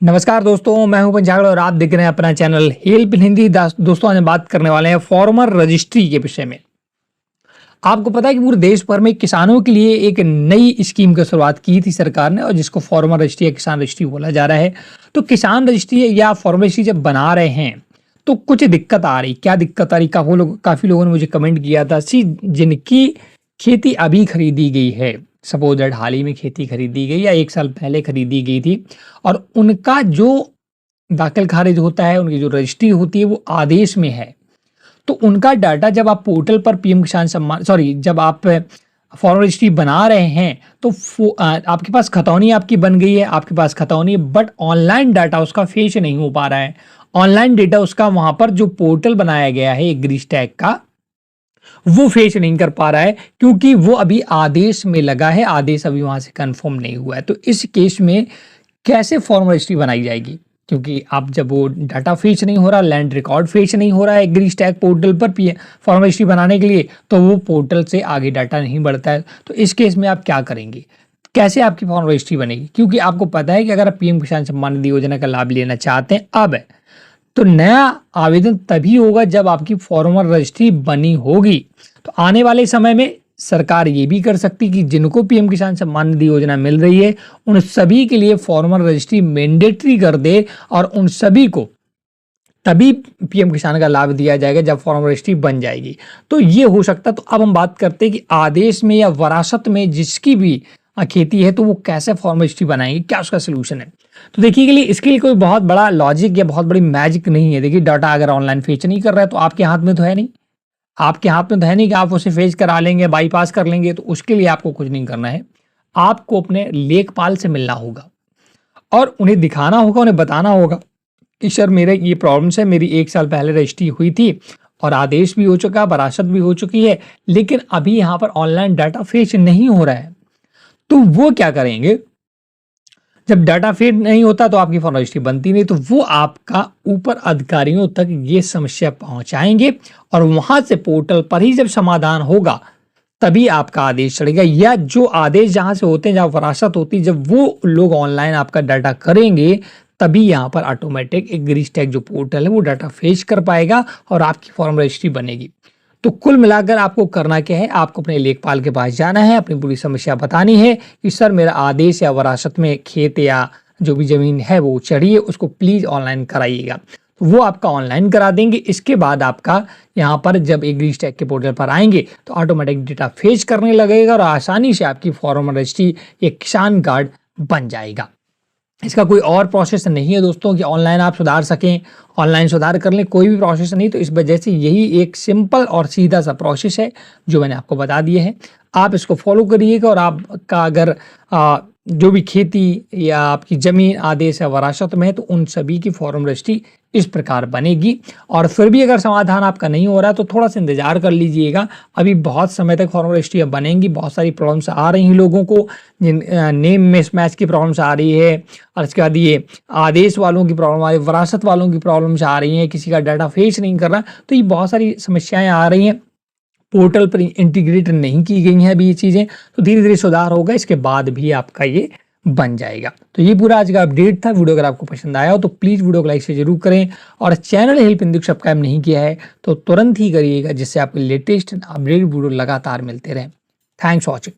नमस्कार दोस्तों, मैं हूं पंचागड़ और आप देख रहे हैं अपना चैनल हेल्प इन हिंदी। दोस्तों, आज हम बात करने वाले हैं फार्मर रजिस्ट्री के विषय में। आपको पता है कि पूरे देश भर में किसानों के लिए एक नई स्कीम की शुरुआत की थी सरकार ने, और जिसको फार्मर रजिस्ट्री या किसान रजिस्ट्री बोला जा रहा है। तो किसान रजिस्ट्री या फार्मर रजिस्ट्री जब बना रहे हैं तो कुछ दिक्कत आ रही। क्या दिक्कत आ रही? काफी लोगों ने मुझे कमेंट किया था। जिनकी खेती अभी खरीदी गई है, सपोज दैट हाल ही में खेती खरीदी गई या 1 साल पहले खरीदी गई थी, और उनका जो दाखिल खारिज होता है, उनकी जो रजिस्ट्री होती है वो आदेश में है, तो उनका डाटा जब आप पोर्टल पर पीएम किसान सम्मान जब आप फॉर्म रजिस्ट्री बना रहे हैं तो आपके पास खतौनी आपकी बन गई है, आपके पास खतौनी, बट ऑनलाइन डाटा उसका फेच नहीं हो पा रहा है। ऑनलाइन डेटा उसका वहां पर जो पोर्टल बनाया गया है एग्रीस्टैक का, वो फेच नहीं कर पा रहा है, क्योंकि वो अभी आदेश में लगा है, आदेश अभी वहां से कंफर्म नहीं हुआ है। तो इस केस में कैसे फॉर्म रजिस्ट्री बनाई जाएगी? क्योंकि आप जब वो डाटा फेच नहीं हो रहा, लैंड रिकॉर्ड फेच नहीं हो रहा है एग्रीस्टैक पोर्टल पर फॉर्म रजिस्ट्री बनाने के लिए, तो वो पोर्टल से आगे डाटा नहीं बढ़ता है। तो इस केस में आप क्या करेंगे? कैसे आपकी फॉर्म रजिस्ट्री बनेगी? क्योंकि आपको पता है कि अगर आप पीएम किसान सम्मान निधि योजना का लाभ लेना चाहते हैं अब, तो नया आवेदन तभी होगा जब आपकी फार्मर रजिस्ट्री बनी होगी। तो आने वाले समय में सरकार ये भी कर सकती कि जिनको पीएम किसान सम्मान निधि योजना मिल रही है उन सभी के लिए फार्मर रजिस्ट्री मैंडेटरी कर दे, और उन सभी को तभी पीएम किसान का लाभ दिया जाएगा जब फार्मर रजिस्ट्री बन जाएगी। तो ये हो सकता है। तो अब हम बात करते हैं कि आदेश में या वरासत में जिसकी भी खेती है तो वो कैसे फार्मर रजिस्ट्री बनाएंगे, क्या उसका सोल्यूशन है। तो देखिए, इसके लिए कोई बहुत बड़ा लॉजिक या बहुत बड़ी मैजिक नहीं है। देखिए, डाटा अगर ऑनलाइन फेच नहीं कर रहा है तो आपके हाथ में तो है नहीं। आपके हाथ में तो है नहीं कि आप उसे फेच करा लेंगे, बाईपास कर लेंगे। तो उसके लिए आपको कुछ नहीं करना है। आपको अपने लेखपाल से मिलना होगा और उन्हें दिखाना होगा, उन्हें बताना होगा कि सर मेरे ये प्रॉब्लम्स है, मेरी 1 साल पहले रजिस्ट्री हुई थी और आदेश भी हो चुका, वरासत भी हो चुकी है, लेकिन अभी यहाँ पर ऑनलाइन डाटा फेच नहीं हो रहा है। तो वो क्या करेंगे? जब डाटा फीड नहीं होता तो आपकी फॉर्म रजिस्ट्री बनती नहीं, तो वो आपका ऊपर अधिकारियों तक ये समस्या पहुंचाएंगे, और वहां से पोर्टल पर ही जब समाधान होगा तभी आपका आदेश चढ़ेगा। या जो आदेश जहां से होते हैं, जहां वरासत होती है, जब वो लोग ऑनलाइन आपका डाटा करेंगे तभी यहाँ पर ऑटोमेटिक एग्रीस्टैक जो पोर्टल है वो डाटा फेच कर पाएगा और आपकी फॉर्म रजिस्ट्री बनेगी। तो कुल मिलाकर आपको करना क्या है? आपको अपने लेखपाल के पास जाना है, अपनी पूरी समस्या बतानी है कि सर मेरा आदेश या वरासत में खेत या जो भी जमीन है वो चढ़ी है, उसको प्लीज ऑनलाइन कराइएगा। तो वो आपका ऑनलाइन करा देंगे। इसके बाद आपका यहाँ पर जब एग्रीस्टैक के पोर्टल पर आएंगे तो ऑटोमेटिक डेटा फेच करने लगेगा और आसानी से आपकी फॉर्म रजिस्ट्री या किसान कार्ड बन जाएगा। इसका कोई और प्रोसेस नहीं है दोस्तों कि ऑनलाइन आप सुधार सकें, ऑनलाइन सुधार कर लें, कोई भी प्रोसेस नहीं। तो इस वजह से यही एक सिंपल और सीधा सा प्रोसेस है जो मैंने आपको बता दिया है। आप इसको फॉलो करिएगा और आपका अगर जो भी खेती या आपकी जमीन आदेश या वरासत में है तो उन सभी की फॉर्म रजिस्ट्री इस प्रकार बनेगी। और फिर भी अगर समाधान आपका नहीं हो रहा तो थोड़ा सा इंतजार कर लीजिएगा, अभी बहुत समय तक फॉर्म रजिस्ट्री बनेंगी। बहुत सारी प्रॉब्लम्स आ रही हैं लोगों को, जिन नेम मिसमैच की प्रॉब्लम्स आ रही है, और इसके बाद ये आदेश वालों की प्रॉब्लम आ रही है, वरासत वालों की प्रॉब्लम्स आ रही हैं, किसी का डाटा फेच नहीं कर रहा। तो ये बहुत सारी समस्याएं आ रही हैं, पोर्टल पर इंटीग्रेट नहीं की गई हैं अभी ये चीज़ें। तो धीरे धीरे सुधार होगा, इसके बाद भी आपका ये बन जाएगा। तो ये पूरा आज का अपडेट था। वीडियो अगर आपको पसंद आया हो तो प्लीज़ वीडियो को लाइक से जरूर करें, और चैनल हेल्प हिंदी सब्सक्राइब नहीं किया है तो तुरंत ही करिएगा, जिससे आपको लेटेस्ट अपडेट वीडियो लगातार मिलते रहें। Thanks for watching.